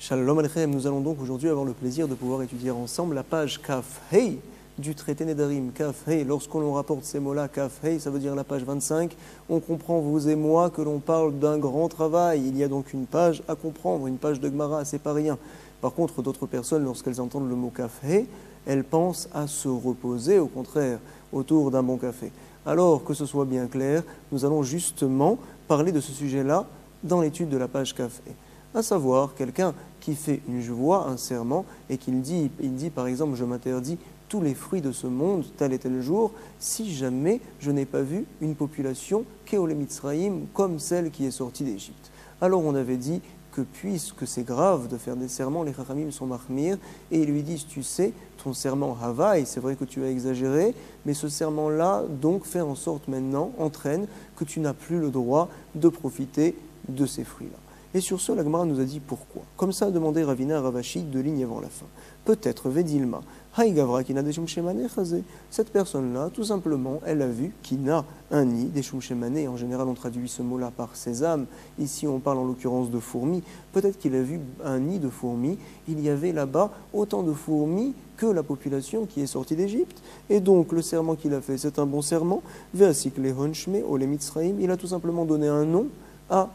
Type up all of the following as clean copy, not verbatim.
Shalom Aleichem, nous allons donc aujourd'hui avoir le plaisir de pouvoir étudier ensemble la page Kaf Hei du traité Nedarim. Kaf Hei, lorsqu'on rapporte ces mots-là, Kaf Hei, ça veut dire la page 25, on comprend, vous et moi, que l'on parle d'un grand travail. Il y a donc une page à comprendre, une page de Gemara, c'est pas rien. Par contre, d'autres personnes, lorsqu'elles entendent le mot Kaf Hei, elles pensent à se reposer, au contraire, autour d'un bon café. Alors, que ce soit bien clair, nous allons justement parler de ce sujet-là dans l'étude de la page Kaf Hei. À savoir, quelqu'un qui fait une voie, un serment, et qu'il dit, par exemple, je m'interdis tous les fruits de ce monde, tel et tel jour, si jamais je n'ai pas vu une population Keolé Mitzraïm comme celle qui est sortie d'Égypte. Alors on avait dit que puisque c'est grave de faire des serments, les Chachamim sont mahmir, et ils lui disent, tu sais, ton serment Havaï, c'est vrai que tu as exagéré, mais ce serment-là, donc, fait en sorte maintenant, entraîne que tu n'as plus le droit de profiter de ces fruits-là. Et sur ce, la Gemara nous a dit pourquoi. Comme ça a demandé Ravina à Ravashi, 2 lignes avant la fin. Peut-être, Vedilma, Haïgavra qui n'a des shumshemane chazé. Cette personne-là, tout simplement, elle a vu qu'il n'a un nid, des shumshemane. En général, on traduit ce mot-là par sésame. Ici, on parle en l'occurrence de fourmis. Peut-être qu'il a vu un nid de fourmis. Il y avait là-bas autant de fourmis que la population qui est sortie d'Égypte. Et donc, le serment qu'il a fait, c'est un bon serment. Ve'asik lehon shme ole Mitzraïm. Il a tout simplement donné un nom à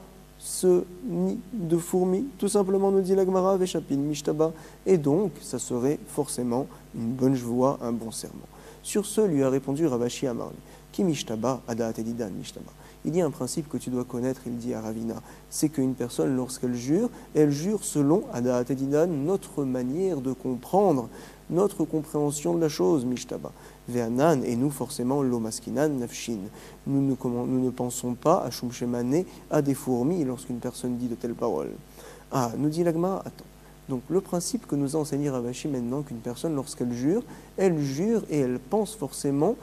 ce nid de fourmis, tout simplement, nous dit la Gemara, Veshapin Mishtaba, et donc ça serait forcément une bonne voie, un bon serment. Sur ce, lui a répondu Ravashi Amarli, Ki Mishtaba, Adaat Edidan Mishtaba. Il y a un principe que tu dois connaître, il dit à Ravina, c'est qu'une personne, lorsqu'elle jure, elle jure selon Adaat Edidan, notre manière de comprendre, notre compréhension de la chose, Mishtaba. Ve'anan, et nous forcément, l'omaskinan nafshin. Nous ne pensons pas à shumshemane, à des fourmis, lorsqu'une personne dit de telles paroles. Ah, nous dit l'agma, attends. Donc le principe que nous a enseigné Ravashi maintenant, qu'une personne, lorsqu'elle jure et elle pense forcément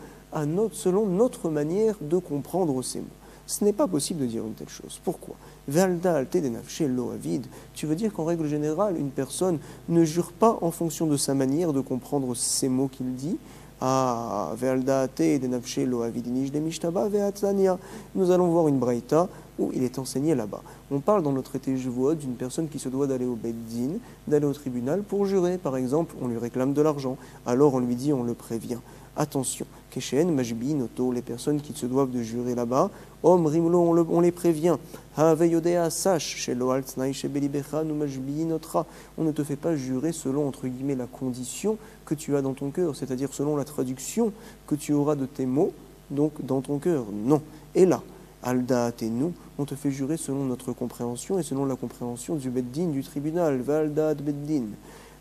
selon notre manière de comprendre ces mots. Ce n'est pas possible de dire une telle chose. Pourquoi? Valda alte de nafshe lo avid. Tu veux dire qu'en règle générale, une personne ne jure pas en fonction de sa manière de comprendre ces mots qu'il dit. Ah, Valda alte de nafshe lo avidinish de mishtaba ve'atzania. Nous allons voir une braïta où il est enseigné là-bas. On parle dans le traité Jevuot d'une personne qui se doit d'aller au Beddin, d'aller au tribunal pour jurer. Par exemple, on lui réclame de l'argent. Alors on lui dit, on le prévient. Attention, Keshen, Majbi, Noto, les personnes qui se doivent de jurer là-bas, Om Rimlo, on les prévient. Haveyodea, sache, Shelo Altsnai, Shebelibecha, nous Majbi, Notra. On ne te fait pas jurer selon, entre guillemets, la condition que tu as dans ton cœur, c'est-à-dire selon la traduction que tu auras de tes mots, donc dans ton cœur. Non. Et là, Aldaat et nous, on te fait jurer selon notre compréhension et selon la compréhension du Beddin, du tribunal. Valdaat Beddin.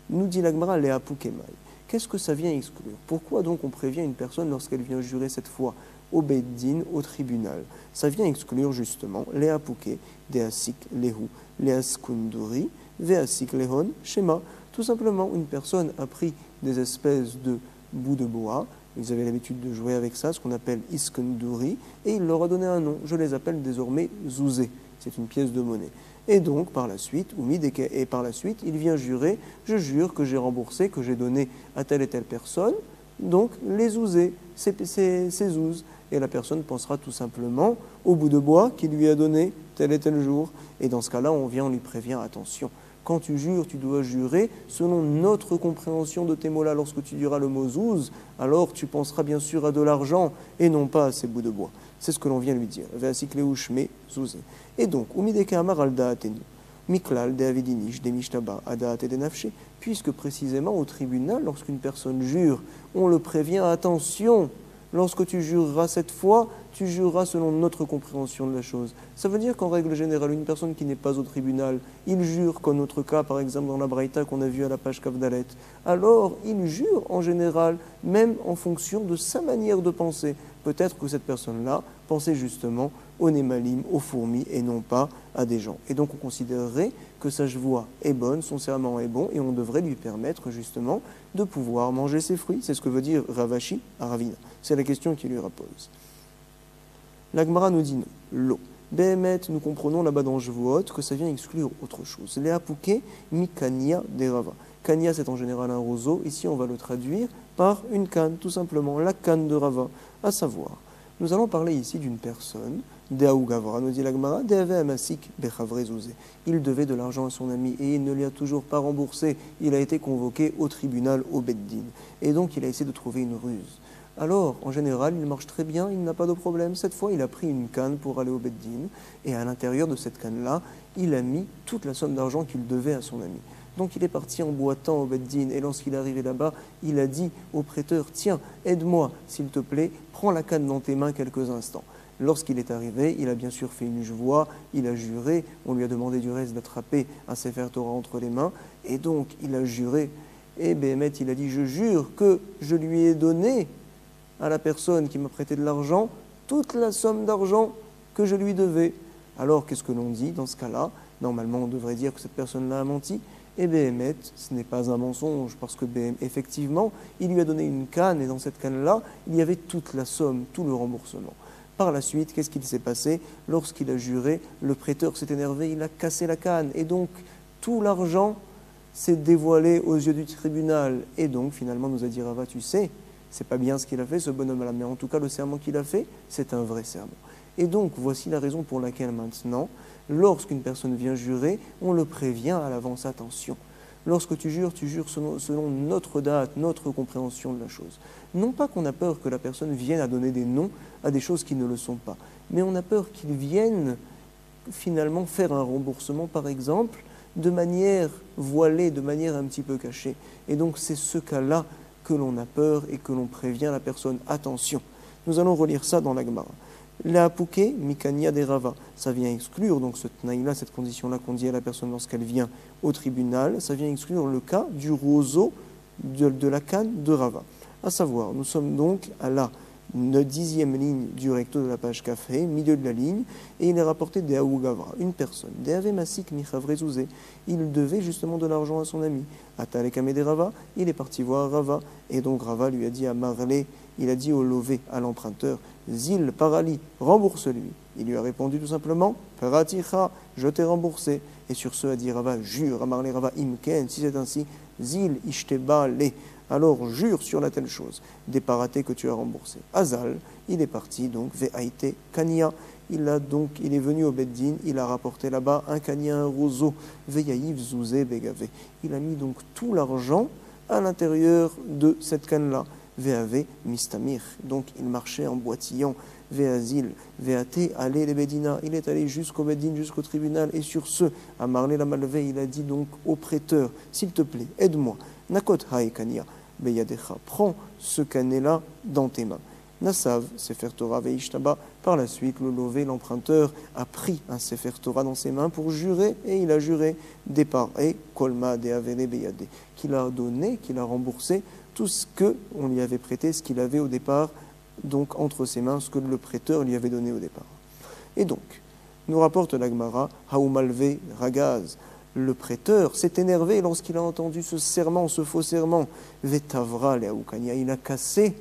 Nous dit l'Agmara, Léa Poukemai. Qu'est-ce que ça vient exclure? Pourquoi donc on prévient une personne lorsqu'elle vient jurer cette fois au Beddin, au tribunal? Ça vient exclure justement les apouké, des asik lehu, les askunduri, ve asik lehon, schéma. Tout simplement, une personne a pris des espèces de bouts de bois, ils avaient l'habitude de jouer avec ça, ce qu'on appelle iskunduri, et il leur a donné un nom. Je les appelle désormais zouzé. C'est une pièce de monnaie. Et donc, par la suite, il vient jurer, je jure que j'ai remboursé, que j'ai donné à telle et telle personne, donc les zouzés, ces zouzes. Et la personne pensera tout simplement au bout de bois qu'il lui a donné tel et tel jour. Et dans ce cas-là, on lui prévient, attention, quand tu jures, tu dois jurer selon notre compréhension de tes mots-là. Lorsque tu diras le mot zouz, alors tu penseras bien sûr à de l'argent et non pas à ces bouts de bois. C'est ce que l'on vient lui dire. Et donc, puisque précisément au tribunal, lorsqu'une personne jure, on le prévient, attention, lorsque tu jureras cette fois, tu jureras selon notre compréhension de la chose. Ça veut dire qu'en règle générale, une personne qui n'est pas au tribunal, il jure, comme notre cas par exemple dans la Braïta qu'on a vu à la page Kavdalet, alors il jure en général, même en fonction de sa manière de penser. Peut-être que cette personne-là pensait justement aux némalim, aux fourmis et non pas à des gens. Et donc on considérerait que sa voix est bonne, son serment est bon et on devrait lui permettre justement de pouvoir manger ses fruits. C'est ce que veut dire Ravashi à Ravina. C'est la question qu'il lui repose. La Gemara nous dit non. L'eau. Behemet, nous comprenons là-bas dans Jevuot que ça vient exclure autre chose. Les apouké mikania des rava. Kania, c'est en général un roseau. Ici, on va le traduire par une canne, tout simplement, la canne de Rava. À savoir, nous allons parler ici d'une personne Deaou Gavra, nous dit la Gemara, Deave Amasik Bechavre Zouzé. Il devait de l'argent à son ami et il ne lui a toujours pas remboursé. Il a été convoqué au tribunal, au Beddin. Et donc il a essayé de trouver une ruse. Alors, en général, il marche très bien, il n'a pas de problème. Cette fois, il a pris une canne pour aller au Beddin. Et à l'intérieur de cette canne-là, il a mis toute la somme d'argent qu'il devait à son ami. Donc il est parti en boitant au Beddin et lorsqu'il est arrivé là-bas, il a dit au prêteur, tiens, aide-moi s'il te plaît, prends la canne dans tes mains quelques instants. Lorsqu'il est arrivé, il a bien sûr fait une voie, il a juré, on lui a demandé du reste d'attraper un Sefer Torah entre les mains, et donc il a juré, et Béhémet il a dit, je jure que je lui ai donné à la personne qui m'a prêté de l'argent toute la somme d'argent que je lui devais. Alors qu'est-ce que l'on dit dans ce cas-là? Normalement on devrait dire que cette personne-là a menti. Et Béhémet, ce n'est pas un mensonge, parce que effectivement, il lui a donné une canne, et dans cette canne-là, il y avait toute la somme, tout le remboursement. Par la suite, qu'est-ce qu'il s'est passé? Lorsqu'il a juré, le prêteur s'est énervé, il a cassé la canne, et donc tout l'argent s'est dévoilé aux yeux du tribunal. Et donc, finalement, nous a dit Rava, tu sais, c'est pas bien ce qu'il a fait, ce bonhomme-là, mais en tout cas, le serment qu'il a fait, c'est un vrai serment. Et donc, voici la raison pour laquelle maintenant, lorsqu'une personne vient jurer, on le prévient à l'avance, attention. Lorsque tu jures selon notre date, notre compréhension de la chose. Non pas qu'on a peur que la personne vienne à donner des noms à des choses qui ne le sont pas, mais on a peur qu'il vienne finalement faire un remboursement, par exemple, de manière voilée, de manière un petit peu cachée. Et donc c'est ce cas-là que l'on a peur et que l'on prévient la personne. Attention, nous allons relire ça dans la Gemara. La Apouké, Mikania des Rava, ça vient exclure, donc ce tnaï-là, cette condition-là qu'on dit à la personne lorsqu'elle vient au tribunal, ça vient exclure le cas du roseau de la canne de Rava. À savoir, nous sommes donc à la 10e ligne du recto de la page Kafé, milieu de la ligne, et il est rapporté des Aougavra, une personne, des Ave Masik Michavre Zouzé, il devait justement de l'argent à son ami. Atalekame de Rava, il est parti voir Rava, et donc Rava lui a dit à Marlé, il a dit au lové, à l'emprunteur, Zil Parali, rembourse-lui. Il lui a répondu tout simplement, Paraticha, je t'ai remboursé. Et sur ce a dit Rava, jure, Amarlé Rava Imken, si c'est ainsi, Zil Ishteba le. Alors jure sur la telle chose, des paratés que tu as remboursés. Azal, il est parti donc, Ve'aïte Kania, il est venu au Beddin, il a rapporté là-bas un Kania, un roseau, Ve'yaïv Zouzé Begave. Il a mis donc tout l'argent à l'intérieur de cette canne-là. Ve'ave Mistamir, donc il marchait en boitillant. Ve'azil, Ve'ate, allez les Bedina, il est allé jusqu'au Beddin, jusqu'au tribunal, et sur ce, à Marlé la Malvé, il a dit donc au prêteur, s'il te plaît, aide-moi. Nakot Hae Kania. Beyadecha, prends ce canet-là dans tes mains. Nasav, Sefer Torah Veishtaba, par la suite, le lové, l'emprunteur, a pris un Sefer Torah dans ses mains pour jurer, et il a juré, départ, et Kolma de Avere Beyade, qu'il a donné, qu'il a remboursé tout ce qu'on lui avait prêté, ce qu'il avait au départ, donc entre ses mains, ce que le prêteur lui avait donné au départ. Et donc, nous rapporte la Gemara, Haoumalve Ragaz, le prêteur s'est énervé lorsqu'il a entendu ce serment, ce faux serment. Vetavra leaoukania, il a cassé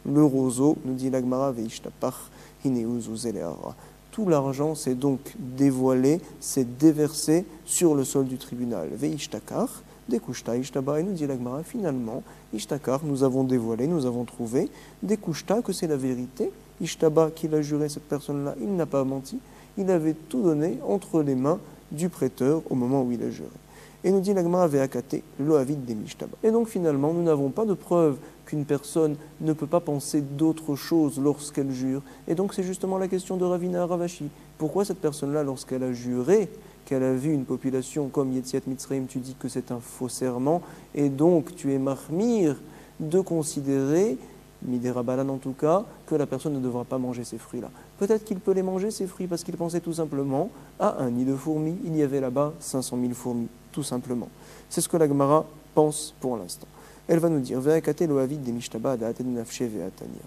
le roseau, nous dit l'Agmara, veishtapach hineuzuzeleara. Tout l'argent s'est donc dévoilé, s'est déversé sur le sol du tribunal. Veishtakar, dekushta ishtaba, et nous dit l'Agmara, finalement, ishtakar, nous avons dévoilé, nous avons trouvé, dekushta, que c'est la vérité. Ishtaba, qu'il a juré, cette personne-là, il n'a pas menti, il avait tout donné entre les mains du prêteur au moment où il a juré. Et nous dit l'Agmara ve'akate lo avid des mishtaba. Et donc finalement, nous n'avons pas de preuve qu'une personne ne peut pas penser d'autre chose lorsqu'elle jure. Et donc c'est justement la question de Ravina Ravashi. Pourquoi cette personne-là, lorsqu'elle a juré, qu'elle a vu une population comme Yetziat Mitzrayim, tu dis que c'est un faux serment, et donc tu es mahmir de considérer, Midérabalan en tout cas, que la personne ne devra pas manger ces fruits-là. Peut-être qu'il peut les manger, ces fruits, parce qu'il pensait tout simplement à un nid de fourmis. Il y avait là-bas 500 000 fourmis, tout simplement. C'est ce que la Gemara pense pour l'instant. Elle va nous dire, Ve'akate lo avid de mishtaba da'ate nafshe ve'atania.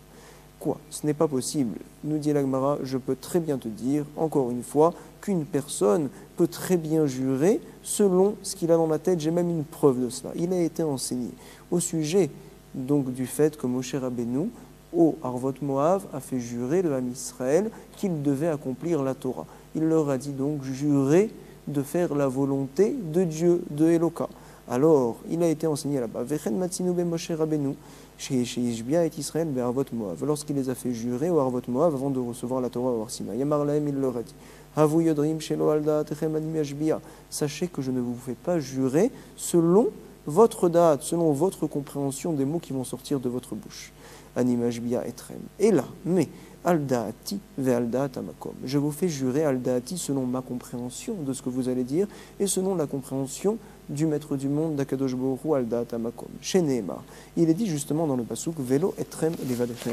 Quoi? Ce n'est pas possible. Nous dit la Gemara, je peux très bien te dire, encore une fois, qu'une personne peut très bien jurer selon ce qu'il a dans la tête. J'ai même une preuve de cela. Il a été enseigné au sujet donc du fait que Moshe Rabbeinu, au Harvot Moav, a fait jurer le Ham Israël qu'il devait accomplir la Torah. Il leur a dit donc jurer de faire la volonté de Dieu, de Eloka. Alors, il a été enseigné là-bas. Vechen matzinu be Moshe Rabbeinu, sheyishbia et Israël be Arvot Moav. Lorsqu'il les a fait jurer au Arvot Moav avant de recevoir la Torah au Har Sinaï. Yamar lahem, il leur a dit. Havu yodrim shelo al da'atechem ani yashbia. Sachez que je ne vous fais pas jurer selon votre date, selon votre compréhension des mots qui vont sortir de votre bouche. Ani yashbia etrem. Et là, mais al da'ati ve al da'at amakom. Je vous fais jurer al da'ati selon ma compréhension de ce que vous allez dire et selon la compréhension du maître du monde d'Akadosh Baruch Hu al da'at amakom. Chez Nehemar, il est dit justement dans le pasuk velo etrem levadechem.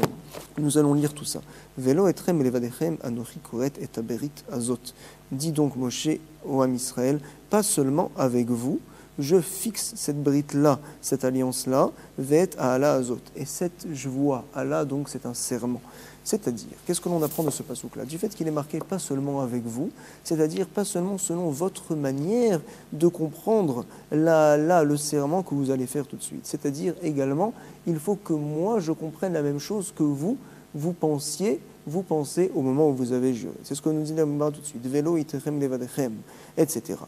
Nous allons lire tout ça. Velo etrem levadechem anochi koret et aberit azot. Dit donc Moshe au Ham Israël, pas seulement avec vous, je fixe cette brite-là, cette alliance-là, vet à Allah azot. Et cette voix, Allah, donc c'est un serment. C'est-à-dire, qu'est-ce que l'on apprend de ce passouk-là? Du fait qu'il est marqué pas seulement avec vous, c'est-à-dire pas seulement selon votre manière de comprendre le serment que vous allez faire tout de suite. C'est-à-dire également, il faut que moi je comprenne la même chose que vous pensez au moment où vous avez juré. C'est ce que nous dit la Gemara tout de suite. Velo itechem levadechem, etc.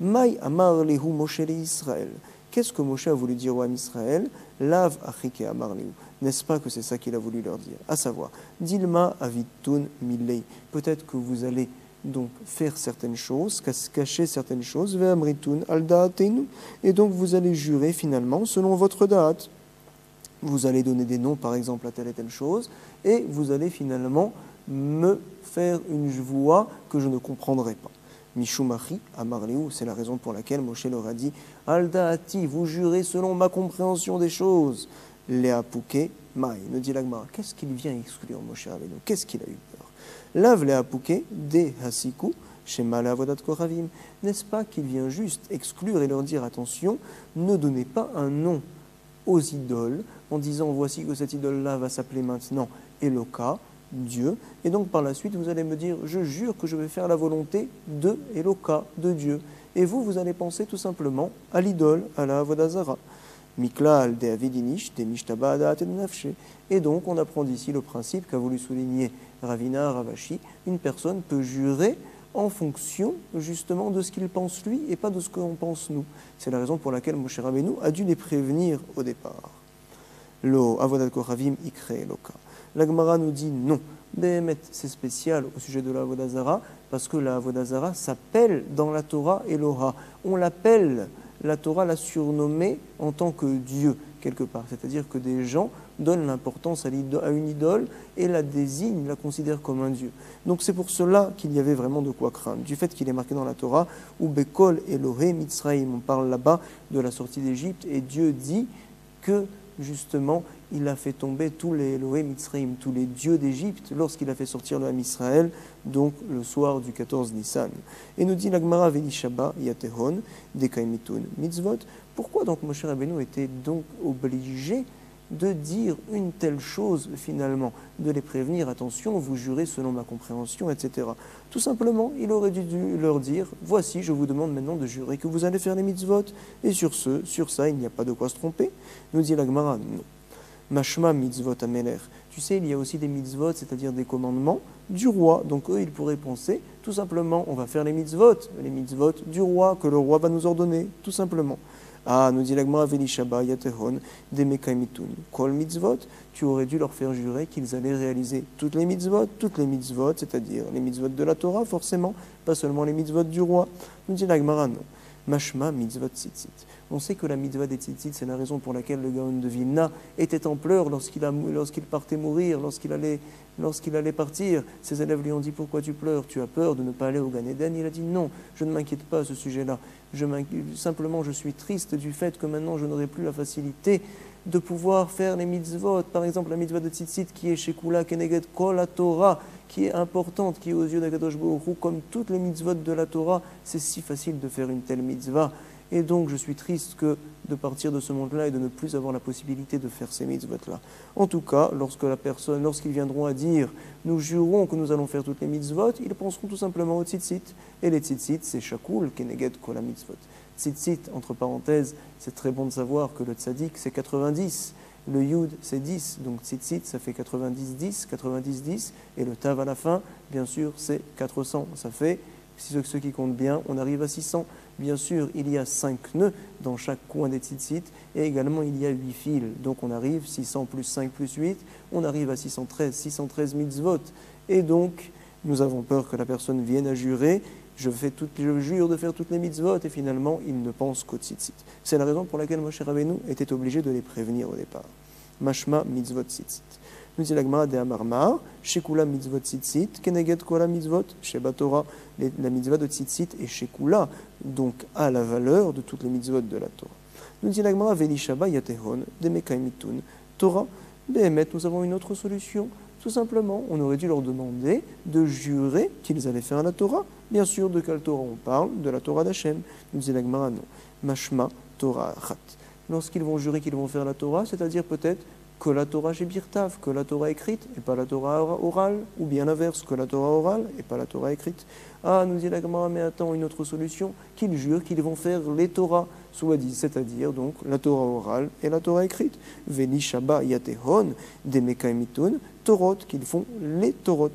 Maï amar lehu Moshe le Israël. Qu'est-ce que Moshe a voulu dire au Ham Israël? Lav achike amar lehu. N'est-ce pas que c'est ça qu'il a voulu leur dire? À savoir, Dilma avitun millei. Peut-être que vous allez donc faire certaines choses, cacher certaines choses, ve'amritun al da'atenu. Et donc vous allez jurer finalement selon votre date. Vous allez donner des noms, par exemple, à telle et telle chose, et vous allez finalement me faire une voix que je ne comprendrai pas. Mishumachi amarleu, c'est la raison pour laquelle Moshe leur a dit al da'ati, vous jurez selon ma compréhension des choses. Léapouké maï, nous dit l'Agmara. Qu'est-ce qu'il vient exclure, Moshe Rabbeinu? Qu'est-ce qu'il a eu peur? Lav léapouké de hasiku shema le'avodat koravim. N'est-ce pas qu'il vient juste exclure et leur dire attention, ne donnez pas un nom aux idoles en disant voici que cette idole-là va s'appeler maintenant Eloka, Dieu, et donc par la suite vous allez me dire je jure que je vais faire la volonté de Eloka, de Dieu. Et vous allez penser tout simplement à l'idole, à la Avodazara. Miklal de Avidinish, de Mishtaba Da'at et Nafshe. Et donc on apprend d'ici le principe qu'a voulu souligner Ravina Ravashi, une personne peut jurer en fonction justement de ce qu'il pense lui et pas de ce qu'on pense nous. C'est la raison pour laquelle Moshe Rabbeinu a dû les prévenir au départ. Lo avodat koravim ikre eloka. La Gemara nous dit non. Behemet, c'est spécial au sujet de la Avodazara parce que la Avodazara s'appelle dans la Torah Eloha. On l'appelle, la Torah l'a surnommée en tant que Dieu quelque part. C'est-à-dire que des gens donnent l'importance à une idole et la désignent, la considèrent comme un Dieu. Donc c'est pour cela qu'il y avait vraiment de quoi craindre. Du fait qu'il est marqué dans la Torah, où Bekol Elohé Mitzraïm, on parle là-bas de la sortie d'Égypte, et Dieu dit que justement il a fait tomber tous les Elohé Mitzraïm, tous les dieux d'Égypte, lorsqu'il a fait sortir le Ham Israël, donc le soir du 14 Nissan. Et nous dit la Gemara Veli Shabbat Yatehon Dekaimitun Mitzvot. Pourquoi donc Moshe Rabbeinu était donc obligé de dire une telle chose finalement, de les prévenir, attention, vous jurez selon ma compréhension, etc. Tout simplement, il aurait dû leur dire, voici, je vous demande maintenant de jurer que vous allez faire les mitzvot, et sur ça, il n'y a pas de quoi se tromper. Nous dit la Gemara, non. Mashma mitzvot ameler. Tu sais, il y a aussi des mitzvot, c'est-à-dire des commandements du roi. Donc eux, ils pourraient penser, tout simplement, on va faire les mitzvot du roi, que le roi va nous ordonner, tout simplement. Ah, nous dit l'Agmara Veli Shabbat Yatehon Demekaimitun Kol mitzvot. Tu aurais dû leur faire jurer qu'ils allaient réaliser toutes les mitzvot, c'est-à-dire les mitzvot de la Torah, forcément, pas seulement les mitzvot du roi. Nous dit l'Agmara non. Mashma mitzvot tzitzit. On sait que la mitzvah des tzitzit, c'est la raison pour laquelle le Gaon de Vilna était en pleurs lorsqu'il partait mourir, lorsqu'il allait partir. Ses élèves lui ont dit pourquoi tu pleures? Tu as peur de ne pas aller au Gan Eden? Il a dit non, je ne m'inquiète pas à ce sujet-là. Simplement, je suis triste du fait que maintenant je n'aurai plus la facilité de pouvoir faire les mitzvot. Par exemple, la mitzvah de tzitzit qui est chez Kula Keneged Kol la Torah, qui est importante, qui est aux yeux d'Akadosh Baruch Hu, comme toutes les mitzvot de la Torah, c'est si facile de faire une telle mitzvah. Et donc, je suis triste que de partir de ce monde-là et de ne plus avoir la possibilité de faire ces mitzvot-là. En tout cas, lorsqu'ils viendront à dire « nous jurons que nous allons faire toutes les mitzvot », ils penseront tout simplement au tzitzit. Et les tzitzit, c'est shakul keneged kol mitzvot. Tzitzit, entre parenthèses, c'est très bon de savoir que le tzaddik, c'est 90. Le yud, c'est 10. Donc tzitzit, ça fait 90-10, 90-10. Et le tav à la fin, bien sûr, c'est 400. Ça fait, si ceux qui comptent bien, on arrive à 600. bien sûr, il y a 5 nœuds dans chaque coin des tzitzit, et également il y a 8 fils. Donc on arrive, 600 plus 5 plus 8, on arrive à 613 mitzvot. Et donc, nous avons peur que la personne vienne à jurer, je jure de faire toutes les mitzvot, et finalement, il ne pense qu'au tzitzit. C'est la raison pour laquelle Moshe Rabbeinu était obligé de les prévenir au départ. Mashma mitzvot tzitzit. Nous dit la Gemara de Amarmar, Shekula mitzvot tzitzit, Keneged kola mitzvot, Sheba Torah, la mitzvah de tzitzit et Shekula, donc à la valeur de toutes les mitzvot de la Torah. Nous dit la Gemara, Veli Shaba yatehon, Demekai mitun, Torah, Behemet, nous avons une autre solution. Tout simplement, on aurait dû leur demander de jurer qu'ils allaient faire la Torah. Bien sûr, de quelle Torah on parle? De la Torah d'Hachem. Nous dit la Gemara, non. Mashma Torah Achat. Lorsqu'ils vont jurer qu'ils vont faire la Torah, c'est-à-dire peut-être que la Torah Shebirtav, que la Torah écrite et pas la Torah orale, ou bien l'inverse, que la Torah orale et pas la Torah écrite. Ah, nous dit la Gemara, mais attends, une autre solution, qu'ils jurent qu'ils vont faire les Torahs, c'est-à-dire donc la Torah orale et la Torah écrite. Veli Shaba Yatehon, Demekai Mitun, Torot, qu'ils font les Torot.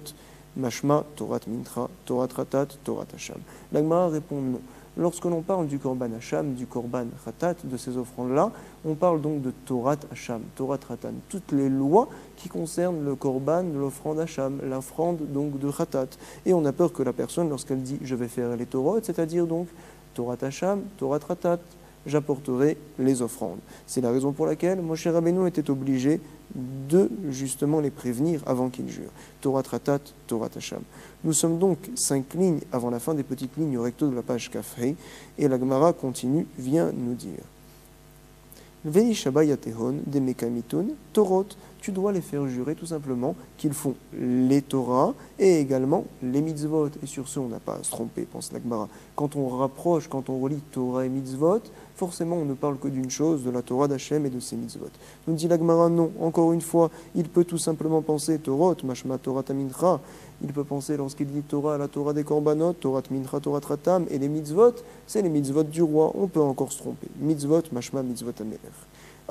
Mashma, Torat Mintra, Torat Ratat, Torat Hacham. La Gemara répond non. Lorsque l'on parle du Korban Hacham, du Korban Ratat, de ces offrandes-là, on parle donc de Torat Hacham, Torat Ratan, toutes les lois qui concernent le Korban de l'offrande Hacham, l'offrande donc de Ratat. Et on a peur que la personne, lorsqu'elle dit je vais faire les Torot, c'est-à-dire donc Torat Hacham, Torat Ratat, j'apporterai les offrandes. C'est la raison pour laquelle Moshe Rabbeinu était obligé de justement les prévenir avant qu'ils jurent. Torah Ratat, Torah Hacham. Nous sommes donc 5 lignes avant la fin des petites lignes au recto de la page Kafrei, et la Gemara continue, vient nous dire Vei Shaba Yatehon, Demekamitun, Torot, tu dois les faire jurer tout simplement qu'ils font les Torahs et également les mitzvot. Et sur ce, on n'a pas à se tromper, pense la Gemara. Quand on rapproche, quand on relie Torah et mitzvot, forcément on ne parle que d'une chose, de la Torah d'Hachem et de ses mitzvot. Nous dit la Gemara, non, encore une fois, il peut tout simplement penser Torot, Mashma Torah Tamincha, il peut penser lorsqu'il dit Torah à la Torah des Korbanot, Torah Mincha, Torah Tratam, et les mitzvot, c'est les mitzvot du roi, on peut encore se tromper. Mitzvot, Mashma, mitzvot Amelech.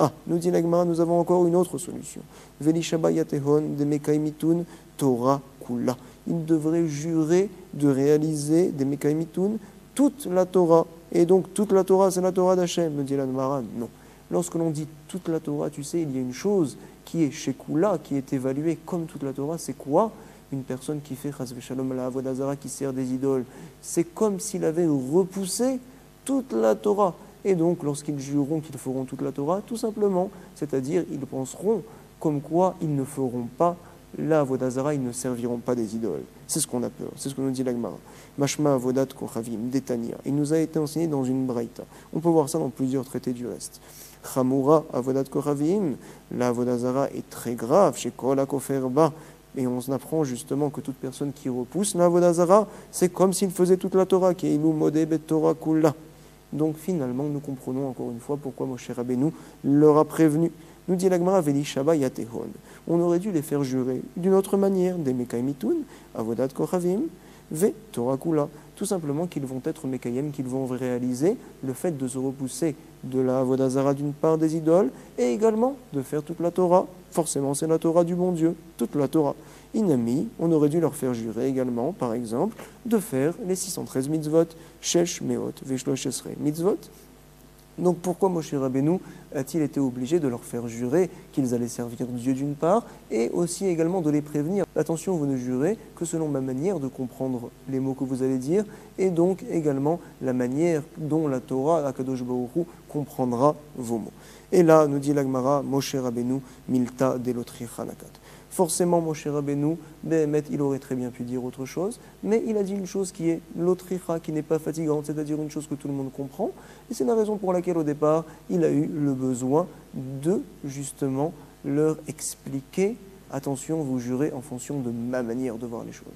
Ah, nous dit la Gemara, nous avons encore une autre solution. Veli Shaba Yatehon, Demekai Mitun, Torah Kula. Il devrait jurer de réaliser des Mekai Mitun, toute la Torah. Et donc, toute la Torah, c'est la Torah d'Hachem, nous dit la Gemara. Non. Lorsque l'on dit toute la Torah, tu sais, il y a une chose qui est chez Kula, qui est évaluée comme toute la Torah, c'est quoi? Une personne qui fait Chas Veshalom la Avodah Zara, qui sert des idoles. C'est comme s'il avait repoussé toute la Torah. Et donc, lorsqu'ils jureront qu'ils feront toute la Torah, tout simplement, c'est-à-dire, ils penseront comme quoi ils ne feront pas la Avodah Zara, ils ne serviront pas des idoles. C'est ce qu'on a peur, c'est ce que nous dit la Gemara. Mashma Avodat Kochavim, Detania. Il nous a été enseigné dans une braïta. On peut voir ça dans plusieurs traités du reste. Chamura Avodat Kochavim, la Avodah Zara est très grave, chez Kol HaKoferba. Et on apprend justement que toute personne qui repousse la Avodah Zara, c'est comme s'il faisait toute la Torah, qui est Ilu Modeh Bet Torah Kula. Donc finalement, nous comprenons encore une fois pourquoi Moshe Rabbeinu leur a prévenu. Nous dit la Gemara, Veli Shaba Yatehon. On aurait dû les faire jurer d'une autre manière, des Mekai Mitun, Avodat Kochavim, Ve Torah Kula. Tout simplement qu'ils vont être Mekayem, qu'ils vont réaliser le fait de se repousser de la Avodah Zara d'une part des idoles, et également de faire toute la Torah. Forcément, c'est la Torah du bon Dieu, toute la Torah. Inami, on aurait dû leur faire jurer également, par exemple, de faire les 613 mitzvot, Shesh Meot, Veshlosh Esrei mitzvot. Donc pourquoi Moshe Rabbeinu a-t-il été obligé de leur faire jurer qu'ils allaient servir Dieu d'une part, et aussi également de les prévenir. Attention, vous ne jurez que selon ma manière de comprendre les mots que vous allez dire, et donc également la manière dont la Torah, Akadosh Baruch Hu, comprendra vos mots. Et là, nous dit l'Agmara, Moshe Rabbeinu, Milta Delotri Chanakat. Forcément, Moshe Rabbeinu, Behemet, il aurait très bien pu dire autre chose, mais il a dit une chose qui est l'otricha, qui n'est pas fatigante, c'est-à-dire une chose que tout le monde comprend, et c'est la raison pour laquelle au départ, il a eu le besoin de justement leur expliquer, attention, vous jurez en fonction de ma manière de voir les choses.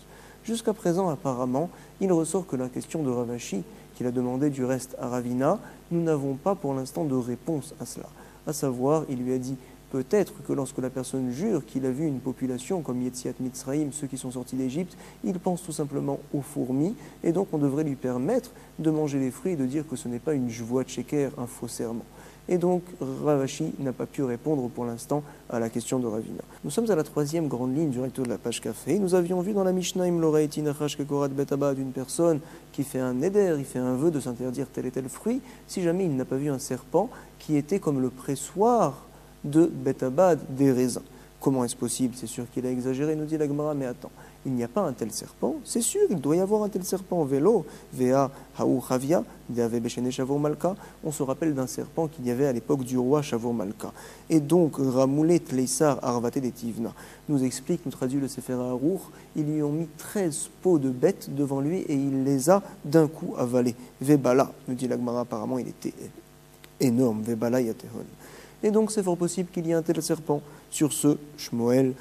Jusqu'à présent, apparemment, il ressort que la question de Ravashi, qu'il a demandé du reste à Ravina, nous n'avons pas pour l'instant de réponse à cela. À savoir, il lui a dit, peut-être que lorsque la personne jure qu'il a vu une population comme Yetziat Mitzraïm, ceux qui sont sortis d'Égypte, il pense tout simplement aux fourmis, et donc on devrait lui permettre de manger les fruits et de dire que ce n'est pas une jvoat sheker, un faux serment. Et donc, Ravashi n'a pas pu répondre pour l'instant à la question de Ravina. Nous sommes à la troisième grande ligne du recto de la page Kafé. Nous avions vu dans la Mishnah Imloraiti Nachash Kekorat Betabad une personne qui fait un neder, il fait un vœu de s'interdire tel et tel fruit, si jamais il n'a pas vu un serpent qui était comme le pressoir de Betabad des raisins. Comment est-ce possible? C'est sûr qu'il a exagéré, nous dit la Gemara, mais attends, il n'y a pas un tel serpent, c'est sûr, il doit y avoir un tel serpent. Vélo, Vea, Haou, Chavia, Deave Bechene Shavur Malka. On se rappelle d'un serpent qu'il y avait à l'époque du roi Shavur Malka. Et donc, Ramoulet Tleissar Arvate de Tivna nous explique, nous traduit le Sefer Harour, ils lui ont mis 13 peaux de bêtes devant lui et il les a d'un coup avalés. Vebala, nous dit la Gemara, apparemment il était énorme. Vebala Yatehon. Et donc c'est fort possible qu'il y ait un tel serpent. Sur ce, Shmuel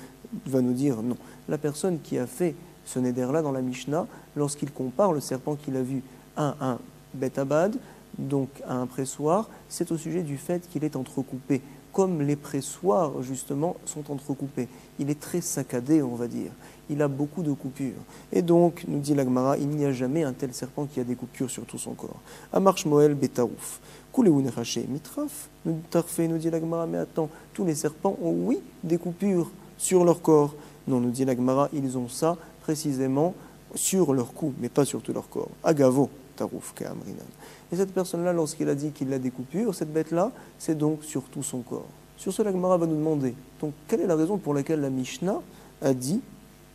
va nous dire non. La personne qui a fait ce neder-là dans la Mishnah, lorsqu'il compare le serpent qu'il a vu à un betabad, donc à un pressoir, c'est au sujet du fait qu'il est entrecoupé. Comme les pressoirs, justement, sont entrecoupés. Il est très saccadé, on va dire. Il a beaucoup de coupures. Et donc, nous dit la Gemara, il n'y a jamais un tel serpent qui a des coupures sur tout son corps. Amar Shmuel betarouf. Mitraf, nous dit la Gemara, mais attends, tous les serpents ont, oui, des coupures sur leur corps. Non, nous dit la Gemara, ils ont ça précisément sur leur cou, mais pas sur tout leur corps. Agavo, tarouf, ka'amrinan. Et cette personne-là, lorsqu'il a dit qu'il a des coupures, cette bête-là, c'est donc sur tout son corps. Sur ce, la Gemara va nous demander, donc, quelle est la raison pour laquelle la Mishnah a dit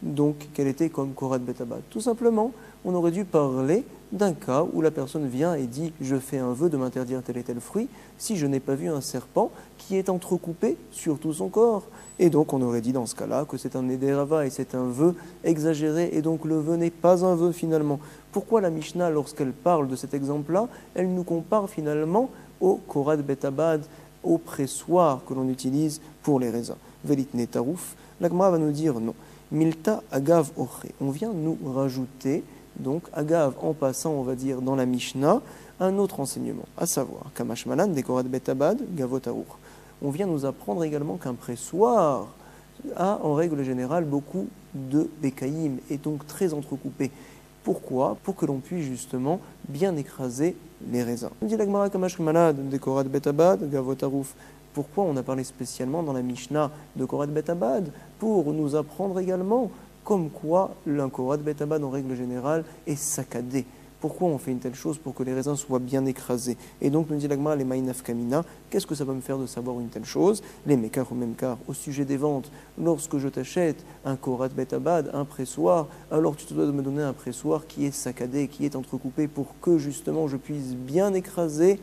donc qu'elle était comme Korat Betabad? Tout simplement, on aurait dû parler d'un cas où la personne vient et dit « je fais un vœu de m'interdire tel et tel fruit si je n'ai pas vu un serpent qui est entrecoupé sur tout son corps ». Et donc on aurait dit dans ce cas-là que c'est un Nederava et c'est un vœu exagéré et donc le vœu n'est pas un vœu finalement. Pourquoi la Mishnah, lorsqu'elle parle de cet exemple-là, elle nous compare finalement au Korat Betabad, au pressoir que l'on utilise pour les raisins. Velitne Tarouf, la Gemara va nous dire non. Milta agav ochre. On vient nous rajouter, donc agav en passant, on va dire, dans la Mishnah, un autre enseignement, à savoir, Kamashmalan, Dekorat Betabad, Gavotarour. On vient nous apprendre également qu'un pressoir a, en règle générale, beaucoup de bécaïm, et donc très entrecoupé. Pourquoi? Pour que l'on puisse justement bien écraser les raisins. On dit la Gemara Kamashmalan, Dekorat Betabad, Gavotarouf. Pourquoi on a parlé spécialement dans la Mishnah de Korat Betabad? Pour nous apprendre également comme quoi un Korat Betabad en règle générale est saccadé. Pourquoi on fait une telle chose? Pour que les raisins soient bien écrasés. Et donc nous dit l'Agma, les Maïnaf Kamina, qu'est-ce que ça va me faire de savoir une telle chose? Les Mekar ou Memkar, au sujet des ventes, lorsque je t'achète un Korat Betabad, un pressoir, alors tu te dois de me donner un pressoir qui est saccadé, qui est entrecoupé pour que justement je puisse bien écraser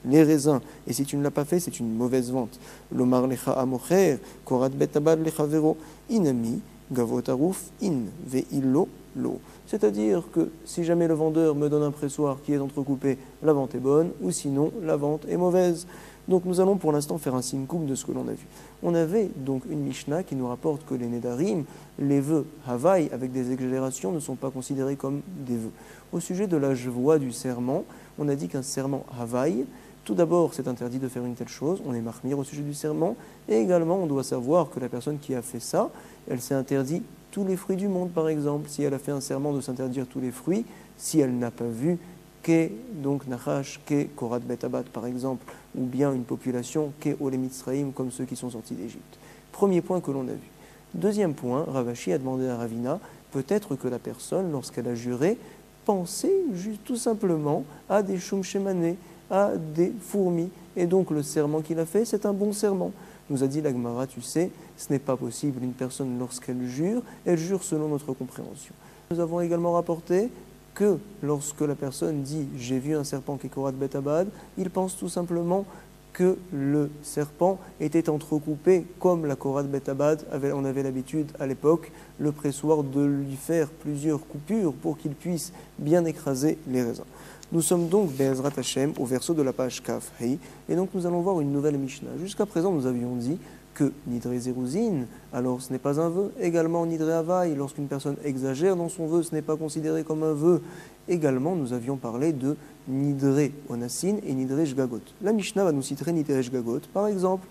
les raisins. Et si tu ne l'as pas fait, c'est une mauvaise vente. Lomar lecha amocher, korat betabad lecha vero, inami, gavotarouf, in, veillo, lo. C'est-à-dire que si jamais le vendeur me donne un pressoir qui est entrecoupé, la vente est bonne, ou sinon la vente est mauvaise. Donc nous allons pour l'instant faire un sinkoum de ce que l'on a vu. On avait donc une Mishnah qui nous rapporte que les Nedarim, les vœux Havaï avec des exagérations ne sont pas considérés comme des vœux. Au sujet de la voie du serment, on a dit qu'un serment Havaï, tout d'abord, c'est interdit de faire une telle chose, on est marmire au sujet du serment, et également on doit savoir que la personne qui a fait ça, elle s'est interdit tous les fruits du monde par exemple. Si elle a fait un serment de s'interdire tous les fruits, si elle n'a pas vu qu'est donc Nachash, qu'est Korat Betabad par exemple, ou bien une population qu'est Olé Mitzraïm comme ceux qui sont sortis d'Égypte. Premier point que l'on a vu. Deuxième point, Ravashi a demandé à Ravina, peut-être que la personne, lorsqu'elle a juré, pensait juste tout simplement à des choum shemané, à des fourmis. Et donc le serment qu'il a fait, c'est un bon serment. Nous a dit la Gemara, tu sais, ce n'est pas possible. Une personne, lorsqu'elle jure, elle jure selon notre compréhension. Nous avons également rapporté que lorsque la personne dit « j'ai vu un serpent qui est Korat Betabad », il pense tout simplement que le serpent était entrecoupé, comme la Korat Betabad, on avait l'habitude à l'époque, le pressoir, de lui faire plusieurs coupures pour qu'il puisse bien écraser les raisins. Nous sommes donc, Be'ezrat Hashem, au verso de la page Kaf Hei, et donc nous allons voir une nouvelle Mishnah. Jusqu'à présent, nous avions dit que Nidre Zeruzin, alors ce n'est pas un vœu. Également Nidre Havaï, lorsqu'une personne exagère dans son vœu, ce n'est pas considéré comme un vœu. Également, nous avions parlé de Nidre Onassin et Nidre Shgagot. La Mishnah va nous citer Nidre Shgagot. Par exemple,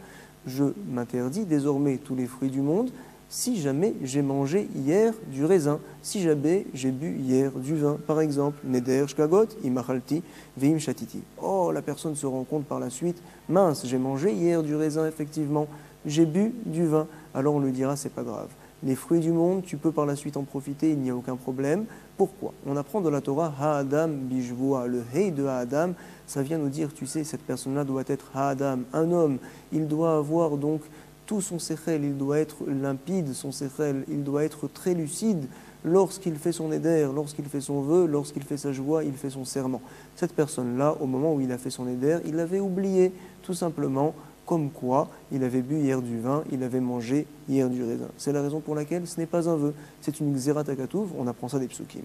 je m'interdis désormais tous les fruits du monde si jamais j'ai mangé hier du raisin, si jamais j'ai bu hier du vin, par exemple, neder shkagot, imachalti, veim shatiti. Oh, la personne se rend compte par la suite, mince, j'ai mangé hier du raisin, effectivement, j'ai bu du vin. Alors on lui dira, c'est pas grave. Les fruits du monde, tu peux par la suite en profiter, il n'y a aucun problème. Pourquoi? On apprend de la Torah, Ha'adam bijvoa, le Hey de Ha'adam, ça vient nous dire, tu sais, cette personne-là doit être Ha'adam, un homme, il doit avoir donc tout son séchel, il doit être limpide, son séchel, il doit être très lucide lorsqu'il fait son éder, lorsqu'il fait son vœu, lorsqu'il fait sa joie, il fait son serment. Cette personne-là, au moment où il a fait son éder, il avait oublié, tout simplement, comme quoi il avait bu hier du vin, il avait mangé hier du raisin. C'est la raison pour laquelle ce n'est pas un vœu, c'est une xérat hakatuv, on apprend ça des psukim.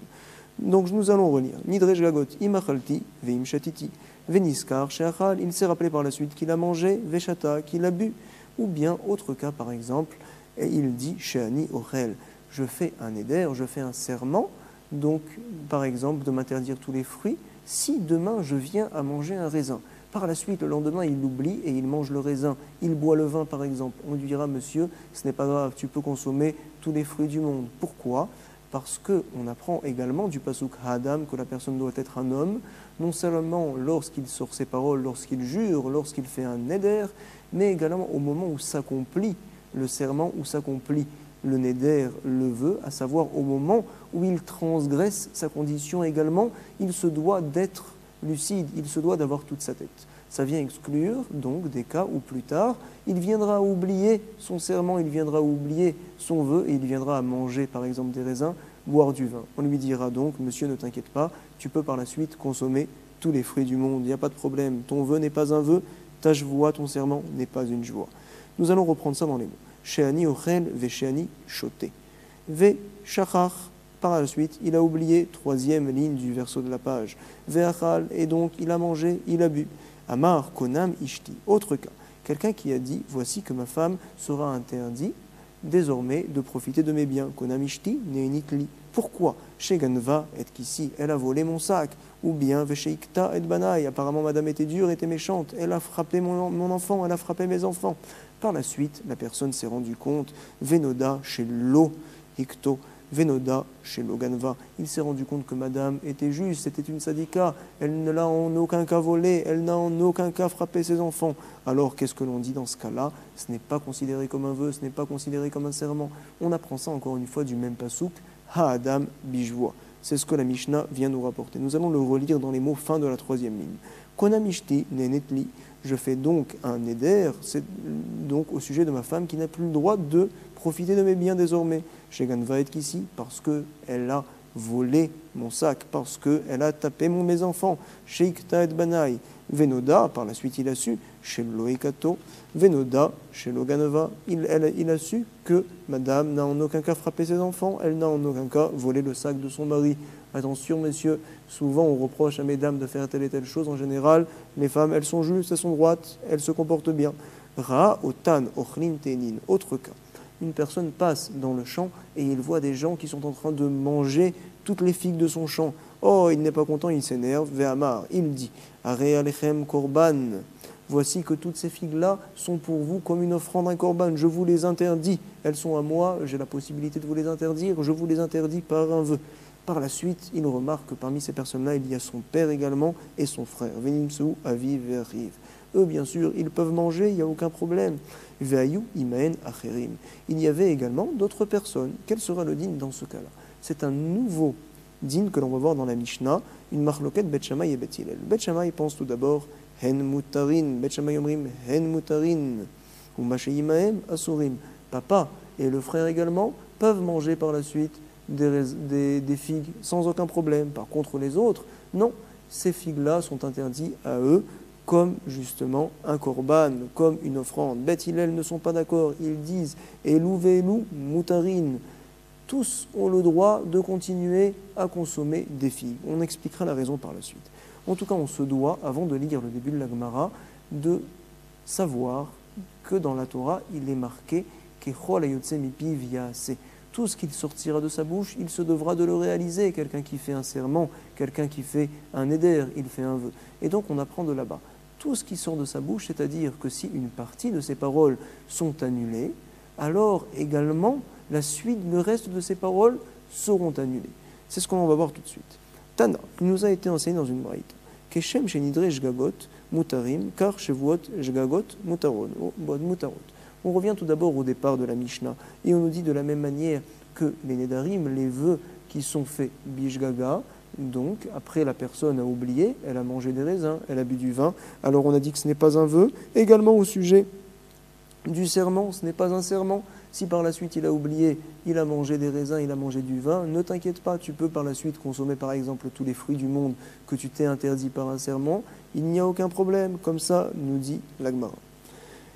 Donc nous allons relire. Nidrej gagot imachalti veim shatiti veniskar sheachal. Il s'est rappelé par la suite qu'il a mangé, veshata, qu'il a bu. Ou bien, autre cas par exemple, et il dit sheani ochel. Je fais un éder, je fais un serment, donc par exemple de m'interdire tous les fruits, si demain je viens à manger un raisin. Par la suite, le lendemain, il l'oublie et il mange le raisin. Il boit le vin, par exemple. On lui dira, monsieur, ce n'est pas grave, tu peux consommer tous les fruits du monde. Pourquoi? Parce qu'on apprend également du pasuk Ha'adam que la personne doit être un homme, non seulement lorsqu'il sort ses paroles, lorsqu'il jure, lorsqu'il fait un neder, mais également au moment où s'accomplit le serment, où s'accomplit le neder, le vœu, à savoir au moment où il transgresse sa condition également, il se doit d'être lucide, il se doit d'avoir toute sa tête. Ça vient exclure donc des cas où plus tard, il viendra oublier son serment, il viendra oublier son vœu et il viendra à manger par exemple des raisins, boire du vin. On lui dira donc, monsieur ne t'inquiète pas, tu peux par la suite consommer tous les fruits du monde, il n'y a pas de problème, ton vœu n'est pas un vœu, ta joie, ton serment n'est pas une joie. Nous allons reprendre ça dans les mots. Sheani ochel ve sheani shoté. Ve shachar. Par la suite, il a oublié, troisième ligne du verso de la page. Ve'achal, et donc il a mangé, il a bu. Amar konam ishti. Autre cas, quelqu'un qui a dit, voici que ma femme sera interdit désormais de profiter de mes biens. Konam ishti ne'enikli. Pourquoi? Chez Ganva et qu'ici, elle a volé mon sac. Ou bien Vesheikta et Banaï. Apparemment, madame était dure, était méchante. Elle a frappé mon enfant, elle a frappé mes enfants. Par la suite, la personne s'est rendue compte. Venoda chez Lo, Hikto. Venoda chez Loganva. Il s'est rendu compte que madame était juste, c'était une sadika, elle ne l'a en aucun cas volé, elle n'a en aucun cas frappé ses enfants. Alors qu'est-ce que l'on dit dans ce cas-là? Ce n'est pas considéré comme un vœu, ce n'est pas considéré comme un serment. On apprend ça encore une fois du même pasouk, Ha'adam bijvoa. C'est ce que la Mishnah vient nous rapporter. Nous allons le relire dans les mots fin de la troisième ligne. Konamishti nenetli. Je fais donc un neder, c'est donc au sujet de ma femme qui n'a plus le droit de profiter de mes biens désormais. Chez Ganva et Kissi, parce qu'elle a volé mon sac, parce qu'elle a tapé mes enfants. Chez Ikta et Banaï. Venoda, par la suite il a su, chez Loekato. Venoda, chez Loganova, il a su que madame n'a en aucun cas frappé ses enfants, elle n'a en aucun cas volé le sac de son mari. Attention, messieurs, souvent on reproche à mesdames de faire telle et telle chose. En général, les femmes, elles sont justes, elles sont droites, elles se comportent bien. Ra, otan, ochlin, tenin. Autre cas. Une personne passe dans le champ et il voit des gens qui sont en train de manger toutes les figues de son champ. Oh, il n'est pas content, il s'énerve. Ve'amar, il dit, Are alechem korban. Voici que toutes ces figues-là sont pour vous comme une offrande, un korban. Je vous les interdis. Elles sont à moi, j'ai la possibilité de vous les interdire. Je vous les interdis par un vœu. Par la suite, il remarque que parmi ces personnes-là, il y a son père également et son frère. Venimsou, aviv et arrive. Eux, bien sûr, ils peuvent manger, il n'y a aucun problème. Ve'ayu imaen acherim. Il y avait également d'autres personnes. Quel sera le din dans ce cas-là? C'est un nouveau din que l'on va voir dans la Mishnah, une marloquette Bet Shammai et Bet Hillel. Bet Shammai pense tout d'abord hen mutarin, Bet Shammai omrim hen mutarin, ou masheyimaem asurim. Papa et le frère également peuvent manger par la suite des figues sans aucun problème. Par contre, les autres, non. Ces figues-là sont interdites à eux comme justement un korban, comme une offrande. Bet Hillel ne sont pas d'accord. Ils disent Elou ve'elou mutarin. Tous ont le droit de continuer à consommer des figues. On expliquera la raison par la suite. En tout cas, on se doit, avant de lire le début de la Gemara, de savoir que dans la Torah, il est marqué Kechol hayotze mipiv ya'aseh. Tout ce qui sortira de sa bouche, il se devra de le réaliser. Quelqu'un qui fait un serment, quelqu'un qui fait un éder, il fait un vœu. Et donc on apprend de là-bas. Tout ce qui sort de sa bouche, c'est-à-dire que si une partie de ses paroles sont annulées, alors également la suite, le reste de ces paroles seront annulées. C'est ce qu'on va voir tout de suite. Tana, il nous a été enseigné dans une braïta. Keshem shenidre jgagot mutarim, kar shevuot jgagot mutarot. On revient tout d'abord au départ de la Mishnah et on nous dit de la même manière que les nedarim, les vœux qui sont faits bishgaga, donc après la personne a oublié, elle a mangé des raisins, elle a bu du vin, alors on a dit que ce n'est pas un vœu. Également au sujet du serment, ce n'est pas un serment. Si par la suite il a oublié, il a mangé des raisins, il a mangé du vin, ne t'inquiète pas, tu peux par la suite consommer par exemple tous les fruits du monde que tu t'es interdit par un serment, il n'y a aucun problème, comme ça nous dit l'Agmara.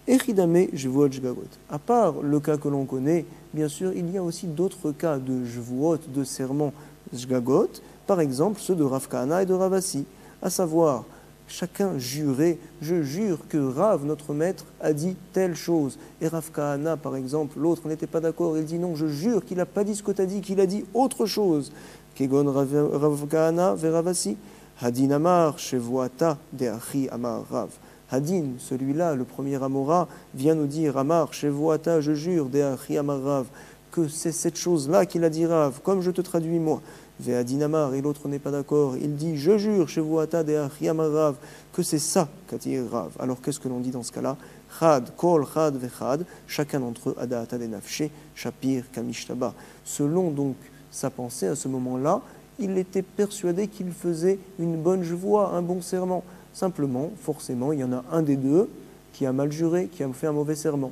Echidame jvuot jgagot. À part le cas que l'on connaît, bien sûr, il y a aussi d'autres cas de jvuot, de serment jgagot, par exemple ceux de Rav Kahana et de Rav Assi, à savoir chacun jurait, je jure que Rav, notre maître, a dit telle chose. Et Rav Kahana, par exemple, l'autre n'était pas d'accord, il dit non, je jure qu'il n'a pas dit ce que tu as dit, qu'il a dit autre chose. Kegon Rav Kahana ve Rav Assi, Hadin Amar Shevuata de Achi Amar Rav. Hadin, celui-là, le premier Amora, vient nous dire Amar Shevuata, je jure, de Achi Amar Rav, que c'est cette chose-là qu'il a dit Rav, comme je te traduis moi. Ve'adinamar, et l'autre n'est pas d'accord, il dit je jure chez vous ata de Rav que c'est ça qu'a dit Rav. Alors qu'est-ce que l'on dit dans ce cas-là? Chad, kol, chad, vechad, chacun d'entre eux, ada ata de nafshe, shapir, kamishtaba. Selon donc sa pensée à ce moment-là, il était persuadé qu'il faisait une bonne voie, un bon serment. Simplement, forcément, il y en a un des deux qui a mal juré, qui a fait un mauvais serment.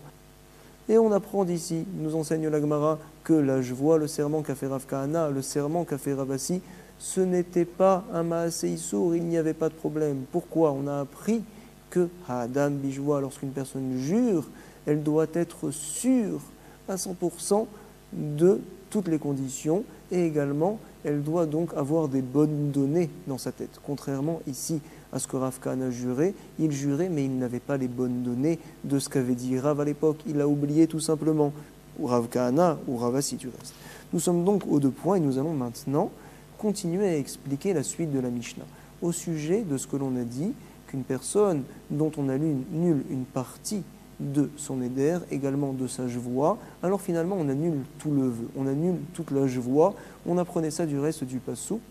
Et on apprend d'ici, nous enseigne la Gemara, que la jvoie, le serment qu'a fait Rav Kahana, le serment qu'a fait Rav Assi, ce n'était pas un Maaseh Issour, il n'y avait pas de problème. Pourquoi? On a appris que Adam Bijwa, lorsqu'une personne jure, elle doit être sûre à 100% de toutes les conditions et également elle doit donc avoir des bonnes données dans sa tête. Contrairement ici à ce que Rav Kahana jurait, il jurait mais il n'avait pas les bonnes données de ce qu'avait dit Rav à l'époque. Il a oublié tout simplement, ou Rav Kahana ou Rav Assi du reste. Nous sommes donc aux deux points et nous allons maintenant continuer à expliquer la suite de la Mishnah au sujet de ce que l'on a dit, qu'une personne dont on annule une partie de son éder, également de sa jvoie, alors finalement on annule tout le vœu, on annule toute la jvoie. On apprenait ça du reste du pasouk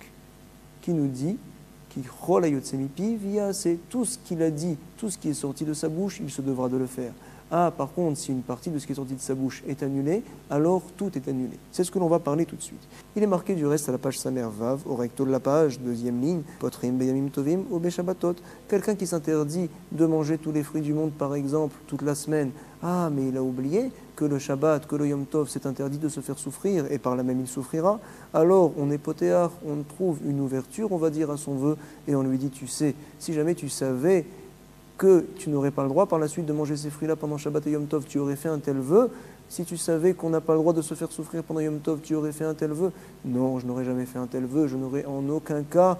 qui nous dit c'est tout ce qu'il a dit, tout ce qui est sorti de sa bouche, il se devra de le faire. Ah, par contre, si une partie de ce qui est sorti de sa bouche est annulée, alors tout est annulé. C'est ce que l'on va parler tout de suite. Il est marqué du reste à la page Samer Vav, au recto de la page, deuxième ligne, Potrim Beyamim Tovim ou Beshabatot. Quelqu'un qui s'interdit de manger tous les fruits du monde, par exemple, toute la semaine. Ah, mais il a oublié que le Shabbat, que le Yom Tov, c'est interdit de se faire souffrir, et par là même il souffrira. Alors, on est potéar, on trouve une ouverture, on va dire à son vœu, et on lui dit, tu sais, si jamais tu savais que tu n'aurais pas le droit par la suite de manger ces fruits-là pendant Shabbat et Yom Tov, tu aurais fait un tel vœu. Si tu savais qu'on n'a pas le droit de se faire souffrir pendant Yom Tov, tu aurais fait un tel vœu. Non, je n'aurais jamais fait un tel vœu, je n'aurais en aucun cas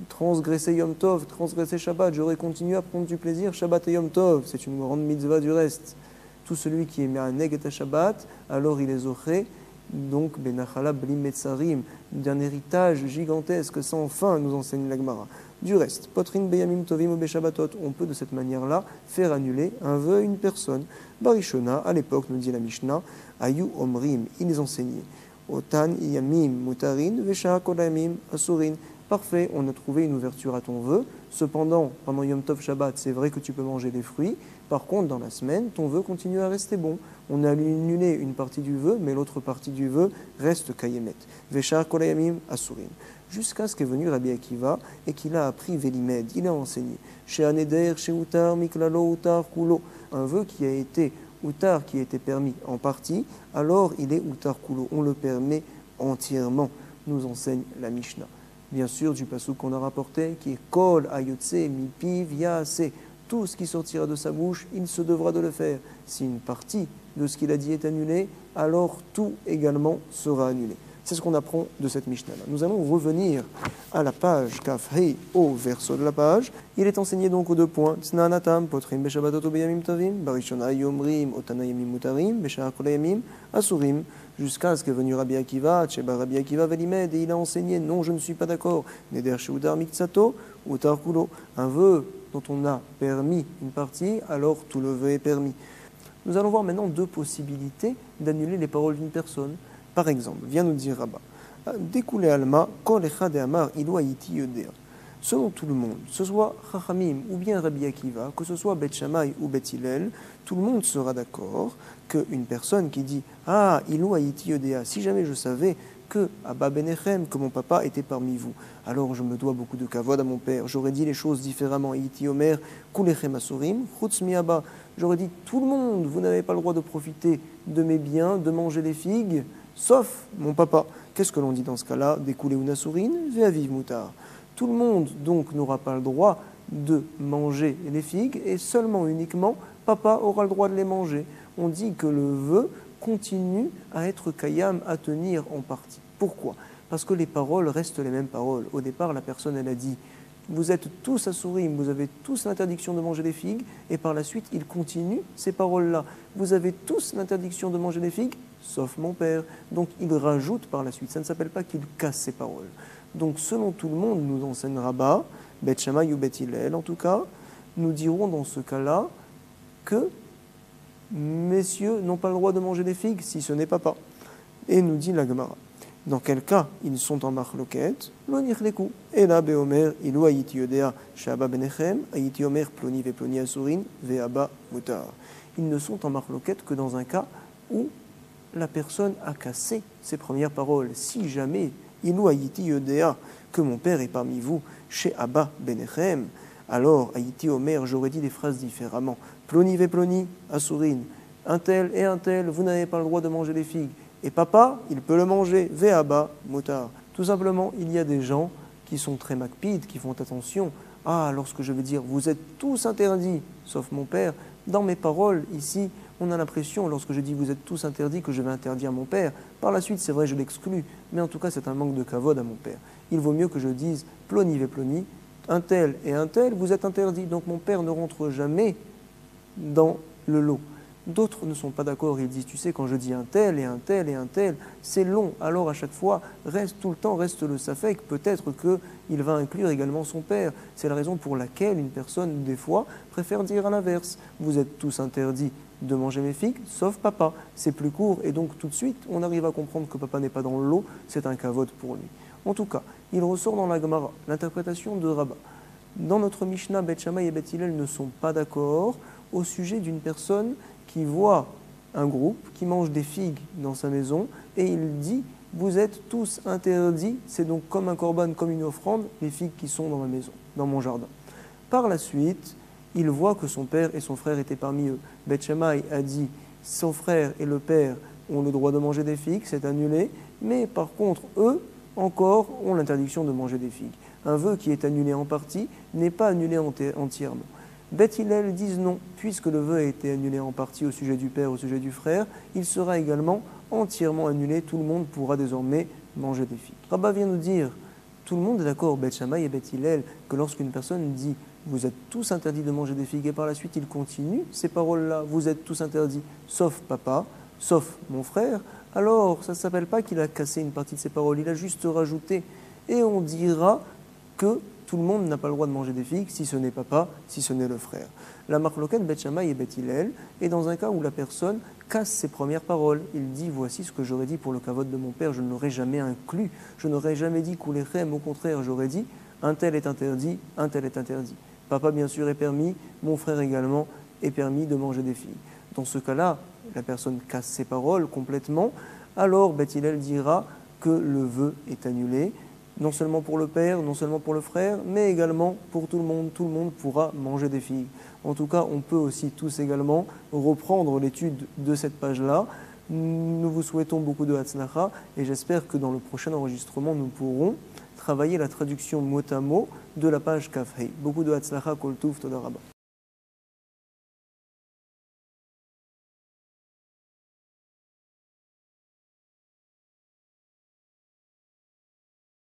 transgressé Yom Tov, transgressé Shabbat, j'aurais continué à prendre du plaisir Shabbat et Yom Tov, c'est une grande mitzvah du reste. Tout celui qui est me'aneg et Shabbat, alors il est zoché, donc benachala bli metzarim, d'un héritage gigantesque sans fin, nous enseigne la Gemara. Du reste, potrin beyamim tovim ou beshabatot, on peut de cette manière-là faire annuler un vœu à une personne. Barishona, à l'époque, nous dit la Mishnah, ayu omrim, ils enseignaient. Otan yamim mutarin, vesha kolayamim asurin. Parfait, on a trouvé une ouverture à ton vœu. Cependant, pendant Yom Tov Shabbat, c'est vrai que tu peux manger des fruits. Par contre, dans la semaine, ton vœu continue à rester bon. On a annulé une partie du vœu, mais l'autre partie du vœu reste kayemet. Vesha kolayamim asurin. Jusqu'à ce qu'est venu Rabbi Akiva et qu'il a appris Vélimed, il a enseigné. Chez Aneder, chez Utar, Miklalo, Utar, Kulo. Un vœu qui a été Utar, qui a été permis en partie, alors il est Utar Kulo. On le permet entièrement, nous enseigne la Mishnah. Bien sûr, du passouk qu'on a rapporté, qui est Kol, Ayotse, Mipi, Viase. Tout ce qui sortira de sa bouche, il se devra de le faire. Si une partie de ce qu'il a dit est annulée, alors tout également sera annulé. C'est ce qu'on apprend de cette Mishnah-là. Nous allons revenir à la page Kaf Hei, au verso de la page. Il est enseigné donc aux deux points. Tsnanatam, potrim beshabatot beyamim tovim, barishona yomrim, otanayamim mutarim, beshar kolayamim, asurim, jusqu'à ce qu'est venu Rabbi Akiva, Tsheba Rabbi Akiva Velimed, et il a enseigné, non, je ne suis pas d'accord, neder sheudar miksato, utar kulo, un vœu dont on a permis une partie, alors tout le vœu est permis. Nous allons voir maintenant deux possibilités d'annuler les paroles d'une personne. Par exemple, vient nous dire Rabba, Découlé Alma, Kol Echad Amar, Ilo Haïti Yodea. Selon tout le monde, que ce soit Chachamim ou bien Rabbi Akiva, que ce soit Beth Shammai ou Beth Hillel, tout le monde sera d'accord qu'une personne qui dit Ah, Ilo Haïti Yodea, si jamais je savais que Abba Benechem, que mon papa était parmi vous, alors je me dois beaucoup de kavod à mon père. J'aurais dit les choses différemment. Haïti Omer, Kulechem Asurim, Chutz mi Abba. J'aurais dit tout le monde, vous n'avez pas le droit de profiter de mes biens, de manger des figues, sauf mon papa. Qu'est-ce que l'on dit dans ce cas-là Découlé ou Nasurin, Ve'aviv Mutar. Tout le monde donc n'aura pas le droit de manger les figues et seulement uniquement papa aura le droit de les manger. On dit que le vœu continue à être kayam, à tenir en partie. Pourquoi? Parce que les paroles restent les mêmes paroles. Au départ, la personne elle a dit vous êtes tous assurim, vous avez tous l'interdiction de manger des figues, et par la suite il continue ces paroles-là. Vous avez tous l'interdiction de manger des figues, sauf mon père. Donc il rajoute par la suite. Ça ne s'appelle pas qu'il casse ces paroles. Donc selon tout le monde, nous enseigne Rabba, Beth Shammai ou Beth Hillel en tout cas, nous dirons dans ce cas-là que messieurs n'ont pas le droit de manger des figues si ce n'est papa. Et nous dit la Gemara. Dans quel cas ils sont en marloquette, l'onirleku. Et là, Beomer, ilu haïti yodea, shaba benechem, haïti omer, ploni ve ploni asurin, veaba mutar. Ils ne sont en marloquette que dans un cas où la personne a cassé ses premières paroles. Si jamais Ilu Haïti Yodea, que mon père est parmi vous, chez Abba Benechem, alors Haïti Omer, j'aurais dit les phrases différemment. Ploni ve ploni, asurin, un tel et un tel, vous n'avez pas le droit de manger les figues. Et papa, il peut le manger, ve Abba, motar. Tout simplement, il y a des gens qui sont très macpides, qui font attention. Ah, lorsque je vais dire, vous êtes tous interdits, sauf mon père, dans mes paroles, ici, on a l'impression, lorsque je dis vous êtes tous interdits, que je vais interdire mon père. Par la suite, c'est vrai, je l'exclus, mais en tout cas, c'est un manque de kavod à mon père. Il vaut mieux que je dise ploni ve ploni, un tel et un tel, vous êtes interdits. Donc mon père ne rentre jamais dans le lot. D'autres ne sont pas d'accord, ils disent, tu sais, quand je dis un tel et un tel et un tel, c'est long. Alors à chaque fois, tout le temps reste le safek, peut-être qu'il va inclure également son père. C'est la raison pour laquelle une personne, des fois, préfère dire à l'inverse. Vous êtes tous interdits de manger mes figues, sauf papa. C'est plus court et donc tout de suite, on arrive à comprendre que papa n'est pas dans le lot, c'est un kavod pour lui. En tout cas, il ressort dans la Gemara, l'interprétation de Rabba. Dans notre Mishnah, Beth Shammai et Beth Hillel ne sont pas d'accord au sujet d'une personne qui voit un groupe qui mange des figues dans sa maison et il dit vous êtes tous interdits, c'est donc comme un korban, comme une offrande, les figues qui sont dans ma maison, dans mon jardin. Par la suite, il voit que son père et son frère étaient parmi eux. Beth Shammai a dit son frère et le père ont le droit de manger des figues, c'est annulé, mais par contre eux encore ont l'interdiction de manger des figues. Un vœu qui est annulé en partie n'est pas annulé entièrement. Beth Hillel disent non, puisque le vœu a été annulé en partie au sujet du père, au sujet du frère, il sera également entièrement annulé, tout le monde pourra désormais manger des figues. Rabba vient nous dire, tout le monde est d'accord, Beth Shammai et Beth Hillel, que lorsqu'une personne dit vous êtes tous interdits de manger des figues, et par la suite il continue ces paroles-là, vous êtes tous interdits, sauf papa, sauf mon frère, alors ça ne s'appelle pas qu'il a cassé une partie de ses paroles, il a juste rajouté, et on dira que tout le monde n'a pas le droit de manger des figues si ce n'est papa, si ce n'est le frère. La marloquette Beth Shammai et Beth Hillel est dans un cas où la personne casse ses premières paroles. Il dit voici ce que j'aurais dit pour le kavod de mon père, je ne l'aurais jamais inclus, je n'aurais jamais dit koulechem, au contraire, j'aurais dit un tel est interdit, un tel est interdit. Papa bien sûr est permis, mon frère également est permis de manger des figues. Dans ce cas-là, la personne casse ses paroles complètement, alors Beth Hillel dira que le vœu est annulé, non seulement pour le père, non seulement pour le frère, mais également pour tout le monde pourra manger des figues. En tout cas, on peut aussi tous également reprendre l'étude de cette page-là. Nous vous souhaitons beaucoup de Hatzlacha et j'espère que dans le prochain enregistrement, nous pourrons travailler la traduction mot à mot de la page Kaf Hei. Beaucoup de Hatzlacha, Kol Tuv, Toda Rabba.